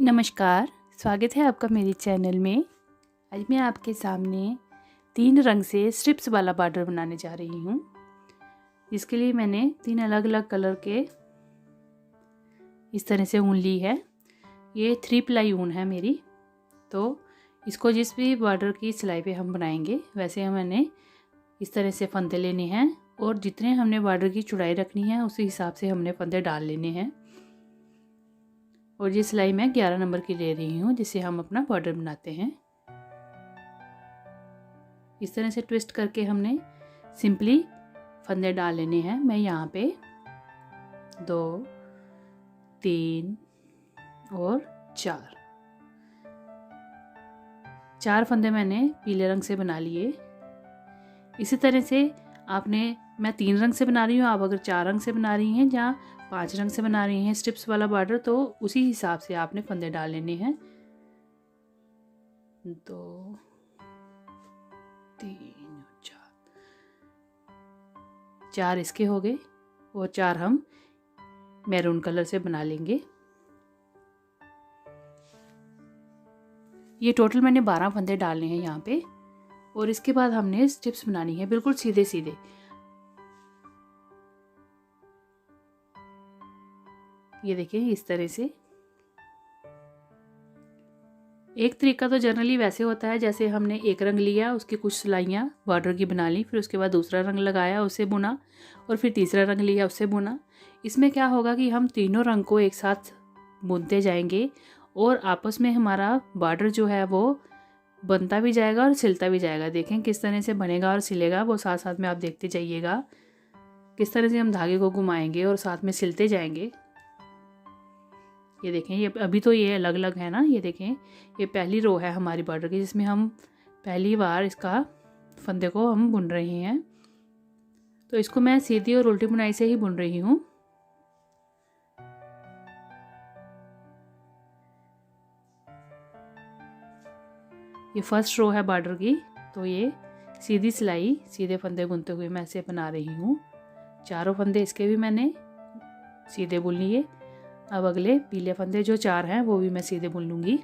नमस्कार, स्वागत है आपका मेरे चैनल में। आज मैं आपके सामने 3 रंग से स्ट्रिप्स वाला बॉर्डर बनाने जा रही हूँ। इसके लिए मैंने 3 अलग अलग कलर के इस तरह से ऊन ली है। ये 3 प्लाई ऊन है मेरी। तो इसको जिस भी बॉर्डर की सिलाई पे हम बनाएंगे वैसे मैंने इस तरह से फंदे लेने हैं और जितने हमने बॉर्डर की चौड़ाई रखनी है उसी हिसाब से हमने फंदे डाल लेने हैं। और ये सिलाई मैं 11 नंबर की ले रही हूँ जिससे हम अपना बॉर्डर बनाते हैं। इस तरह से ट्विस्ट करके हमने सिंपली फंदे डाल लेने हैं। मैं यहाँ पे 2, 3 और 4 फंदे मैंने पीले रंग से बना लिए। इसी तरह से मैं 3 रंग से बना रही हूँ, आप अगर 4 रंग से बना रही हैं या 5 रंग से बना रही हैं स्ट्रिप्स वाला बॉर्डर तो उसी हिसाब से आपने फंदे डाल लेने हैं। 2, 3 और 4 इसके हो गए और 4 हम मैरून कलर से बना लेंगे। ये टोटल मैंने 12 फंदे डालने हैं यहाँ पे। और इसके बाद हमने स्ट्रिप्स बनानी है बिल्कुल सीधे सीधे। ये देखिए इस तरह से। एक तरीका तो जनरली वैसे होता है जैसे हमने एक रंग लिया, उसकी कुछ सिलाइयाँ बॉर्डर की बना ली, फिर उसके बाद दूसरा रंग लगाया उसे बुना और फिर तीसरा रंग लिया उससे बुना। इसमें क्या होगा कि हम तीनों रंग को एक साथ बुनते जाएंगे और आपस में हमारा बॉर्डर जो है वो बनता भी जाएगा और सिलता भी जाएगा। देखें किस तरह से बनेगा और सिलेगा, वो साथ साथ में आप देखते जाइएगा किस तरह से हम धागे को घुमाएंगे और साथ में सिलते जाएंगे। ये देखें, ये अभी तो ये अलग अलग है ना। ये देखें, ये पहली रो है हमारी बॉर्डर की जिसमें हम पहली बार इसका फंदे को हम बुन रहे हैं। तो इसको मैं सीधी और उल्टी बुनाई से ही बुन रही हूँ। ये फर्स्ट रो है बॉर्डर की, तो ये सीधी सिलाई सीधे फंदे बुनते हुए मैं इसे बना रही हूँ। 4 फंदे इसके भी मैंने सीधे बुन लिए। अब अगले पीले फंदे जो 4 हैं वो भी मैं सीधे बुन लूंगी।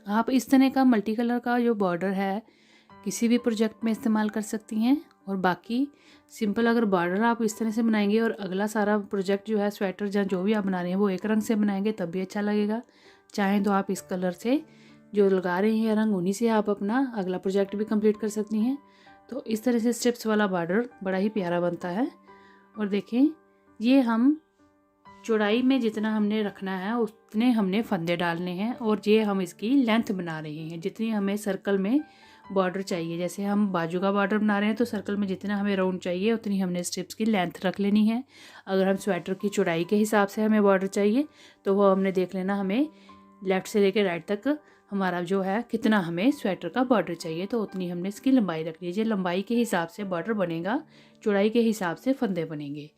आप इस तरह का मल्टी कलर का जो बॉर्डर है किसी भी प्रोजेक्ट में इस्तेमाल कर सकती हैं। और बाकी सिंपल अगर बॉर्डर आप इस तरह से बनाएंगे और अगला सारा प्रोजेक्ट जो है स्वेटर या जो भी आप बना रहे हैं वो एक रंग से बनाएंगे तब भी अच्छा लगेगा। चाहें तो आप इस कलर से जो लगा रहे हैं रंग उन्हीं से आप अपना अगला प्रोजेक्ट भी कंप्लीट कर सकती हैं। तो इस तरह से स्ट्रिप्स वाला बॉर्डर बड़ा ही प्यारा बनता है। और देखें, ये हम चौड़ाई में जितना हमने रखना है उतने हमने फंदे डालने हैं और ये हम इसकी लेंथ बना रहे हैं जितनी हमें सर्कल में बॉर्डर चाहिए। जैसे हम बाजू का बॉर्डर बना रहे हैं तो सर्कल में जितना हमें राउंड चाहिए उतनी हमने स्ट्रिप्स की लेंथ रख लेनी है। अगर हम स्वेटर की चौड़ाई के हिसाब से हमें बॉर्डर चाहिए तो वो हमने देख लेना हमें लेफ़्ट से लेकर राइट तक हमारा जो है कितना हमें स्वेटर का बॉर्डर चाहिए तो उतनी हमने इसकी लंबाई रख लीजिए। लंबाई के हिसाब से बॉर्डर बनेगा, चौड़ाई के हिसाब से फंदे बनेंगे।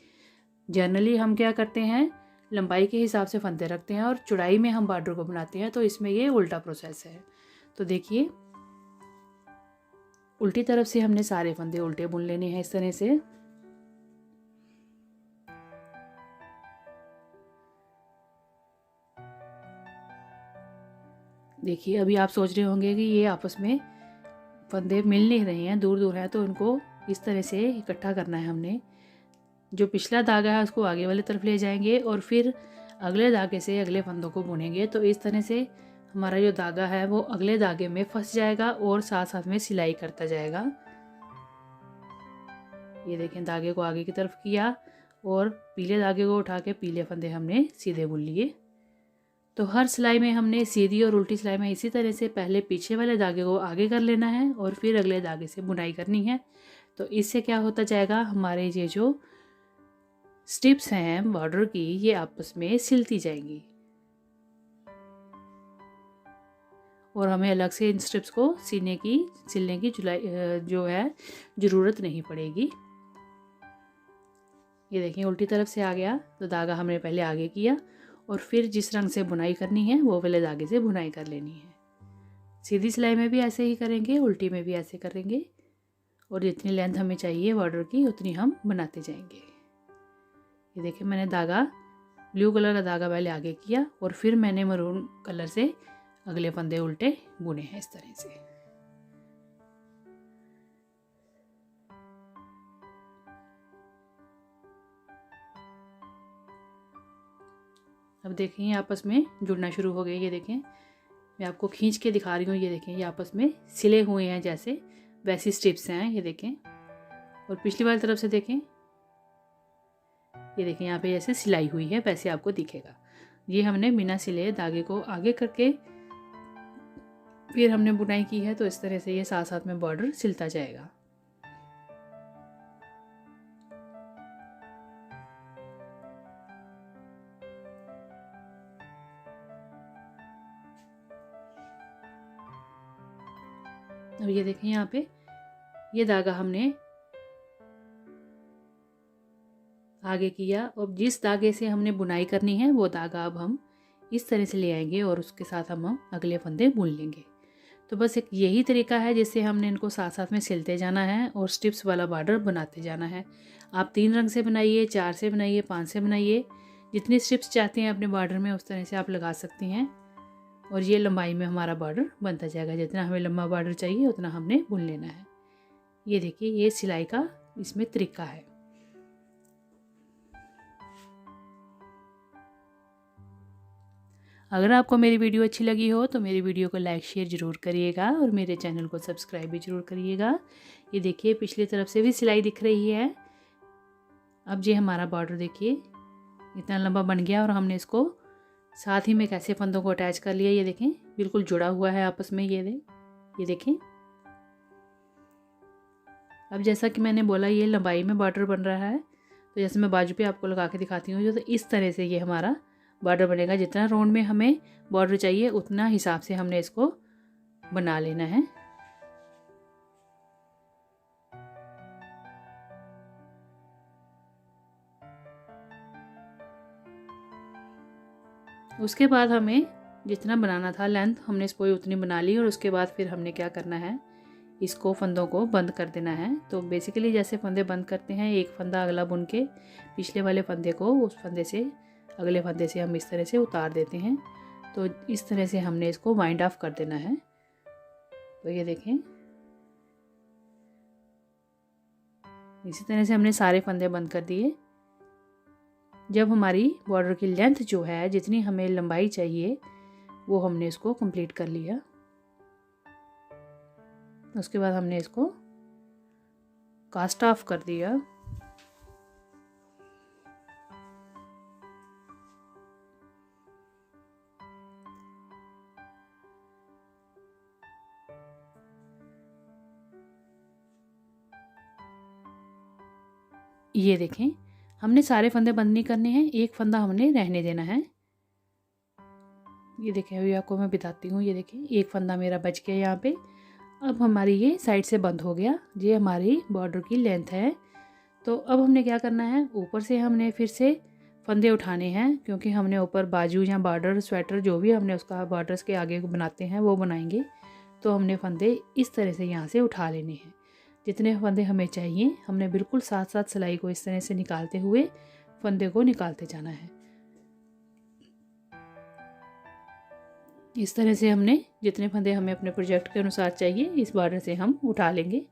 जनरली हम क्या करते हैं, लंबाई के हिसाब से फंदे रखते हैं और चौड़ाई में हम बॉर्डर को बनाते हैं। तो इसमें ये उल्टा प्रोसेस है। तो देखिए, उल्टी तरफ से हमने सारे फंदे उल्टे बुन लेने हैं इस तरह से। देखिए, अभी आप सोच रहे होंगे कि ये आपस में फंदे मिल नहीं रहे हैं, दूर दूर हैं, तो उनको इस तरह से इकट्ठा करना है हमने। जो पिछला धागा है उसको आगे वाली तरफ ले जाएंगे और फिर अगले धागे से अगले फंदों को बुनेंगे। तो इस तरह से हमारा जो धागा है वो अगले धागे में फंस जाएगा और साथ साथ में सिलाई करता जाएगा। ये देखें, धागे को आगे की तरफ किया और पीले धागे को उठा के पीले फंदे हमने सीधे बुन लिए। तो हर सिलाई में हमने सीधी और उल्टी सिलाई में इसी तरह से पहले पीछे वाले धागे को आगे कर लेना है और फिर अगले धागे से बुनाई करनी है। तो इससे क्या होता जाएगा, हमारे ये जो स्ट्रिप्स हैं बॉर्डर की ये आपस में सिलती जाएंगी और हमें अलग से इन स्ट्रिप्स को सिलने की जो है ज़रूरत नहीं पड़ेगी। ये देखिए, उल्टी तरफ से आ गया तो धागा हमने पहले आगे किया और फिर जिस रंग से बुनाई करनी है वो वाले धागे से बुनाई कर लेनी है। सीधी सिलाई में भी ऐसे ही करेंगे, उल्टी में भी ऐसे करेंगे और जितनी लेंथ हमें चाहिए बॉर्डर की उतनी हम बनाते जाएंगे। ये देखिए मैंने धागा ब्लू कलर का धागा पहले आगे किया और फिर मैंने मरून कलर से अगले फंदे उल्टे बुने हैं इस तरह से। अब देखें ये आपस में जुड़ना शुरू हो गए। ये देखें मैं आपको खींच के दिखा रही हूँ। ये देखें ये आपस में सिले हुए हैं, जैसे वैसी स्ट्रिप्स हैं। ये देखें और पिछली वाली तरफ से देखें, ये देखें यहाँ पे जैसे सिलाई हुई है वैसे आपको दिखेगा। ये हमने बिना सिले धागे को आगे करके फिर हमने बुनाई की है, तो इस तरह से ये साथ साथ में बॉर्डर सिलता जाएगा। अब ये देखें यहाँ पे ये धागा हमने आगे किया और जिस धागे से हमने बुनाई करनी है वो धागा अब हम इस तरह से ले आएंगे और उसके साथ हम अगले फंदे बुन लेंगे। तो बस एक यही तरीका है जिससे हमने इनको साथ साथ में सिलते जाना है और स्ट्रिप्स वाला बॉर्डर बनाते जाना है। आप 3 रंग से बनाइए, 4 से बनाइए, 5 से बनाइए, जितनी स्ट्रिप्स चाहते हैं अपने बॉर्डर में उस तरह से आप लगा सकती हैं और ये लंबाई में हमारा बॉर्डर बनता जाएगा। जितना हमें लंबा बॉर्डर चाहिए उतना हमने बुन लेना है। ये देखिए ये सिलाई का इसमें तरीका है। अगर आपको मेरी वीडियो अच्छी लगी हो तो मेरी वीडियो को लाइक शेयर ज़रूर करिएगा और मेरे चैनल को सब्सक्राइब भी ज़रूर करिएगा। ये देखिए पिछली तरफ से भी सिलाई दिख रही है। अब ये हमारा बॉर्डर देखिए इतना लंबा बन गया और हमने इसको साथ ही में कैसे फंदों को अटैच कर लिया। ये देखें बिल्कुल जुड़ा हुआ है आपस में। ये देखें। अब जैसा कि मैंने बोला ये लंबाई में बॉर्डर बन रहा है, तो जैसे मैं बाजू पे आपको लगा के दिखाती हूँ तो इस तरह से ये हमारा बॉर्डर बनेगा। जितना राउंड में हमें बॉर्डर चाहिए उतना हिसाब से हमने इसको बना लेना है। उसके बाद हमें जितना बनाना था लेंथ हमने इसको उतनी बना ली और उसके बाद फिर हमने क्या करना है, इसको फंदों को बंद कर देना है। तो बेसिकली जैसे फंदे बंद करते हैं, एक फंदा अगला बुन के पिछले वाले फंदे को उस फंदे से अगले फंदे से हम इस तरह से उतार देते हैं। तो इस तरह से हमने इसको वाइंड ऑफ कर देना है। तो ये देखें इसी तरह से हमने सारे फंदे बंद कर दिए। जब हमारी बॉर्डर की लेंथ जो है जितनी हमें लंबाई चाहिए वो हमने इसको कंप्लीट कर लिया। उसके बाद हमने इसको कास्ट ऑफ कर दिया। ये देखें हमने सारे फंदे बंद नहीं करने हैं, एक फंदा हमने रहने देना है। ये देखें अभी आपको मैं बताती हूँ। ये देखें एक फंदा मेरा बच गया यहाँ पे। अब हमारी ये साइड से बंद हो गया। ये हमारी बॉर्डर की लेंथ है। तो अब हमने क्या करना है, ऊपर से हमने फिर से फंदे उठाने हैं, क्योंकि हमने ऊपर बाजू या बॉर्डर स्वेटर जो भी हमने उसका बॉर्डर्स के आगे बनाते हैं वो बनाएंगे। तो हमने फंदे इस तरह से यहाँ से उठा लेने हैं। जितने फंदे हमें चाहिए हमने बिल्कुल साथ साथ सिलाई को इस तरह से निकालते हुए फंदे को निकालते जाना है। इस तरह से हमने जितने फंदे हमें अपने प्रोजेक्ट के अनुसार चाहिए इस बॉर्डर से हम उठा लेंगे।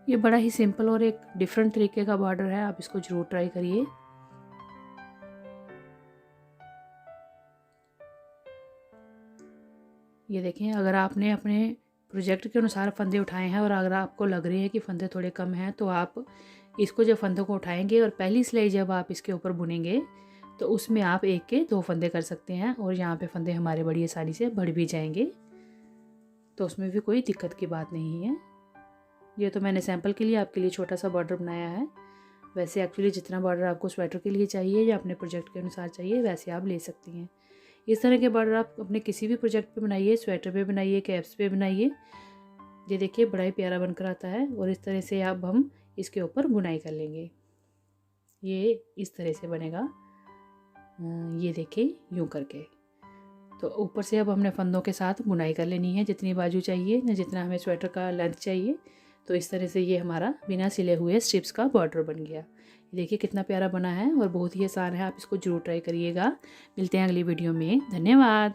ये बड़ा ही सिंपल और एक डिफरेंट तरीके का बॉर्डर है, आप इसको जरूर ट्राई करिए। ये देखें अगर आपने अपने प्रोजेक्ट के अनुसार फंदे उठाए हैं और अगर आपको लग रही है कि फंदे थोड़े कम हैं तो आप इसको जब फंदों को उठाएंगे और पहली सिलाई जब आप इसके ऊपर बुनेंगे तो उसमें आप 1 के 2 फंदे कर सकते हैं और यहाँ पे फंदे हमारे बड़ी आसानी से बढ़ भी जाएंगे, तो उसमें भी कोई दिक्कत की बात नहीं है। ये तो मैंने सैंपल के लिए आपके लिए छोटा सा बॉर्डर बनाया है। वैसे एक्चुअली जितना बॉर्डर आपको स्वेटर के लिए चाहिए या अपने प्रोजेक्ट के अनुसार चाहिए वैसे आप ले सकती हैं। इस तरह के बॉर्डर आप अपने किसी भी प्रोजेक्ट पे बनाइए, स्वेटर पे बनाइए, कैप्स पे बनाइए, ये देखिए बड़ा ही प्यारा बनकर आता है। और इस तरह से अब हम इसके ऊपर बुनाई कर लेंगे। ये इस तरह से बनेगा, ये देखिए यूँ करके। तो ऊपर से अब हमने फंदों के साथ बुनाई कर लेनी है, जितनी बाजू चाहिए या जितना हमें स्वेटर का लेंथ चाहिए। तो इस तरह से ये हमारा बिना सिले हुए स्ट्रिप्स का बॉर्डर बन गया। देखिए कितना प्यारा बना है और बहुत ही आसान है, आप इसको जरूर ट्राई करिएगा। मिलते हैं अगली वीडियो में, धन्यवाद।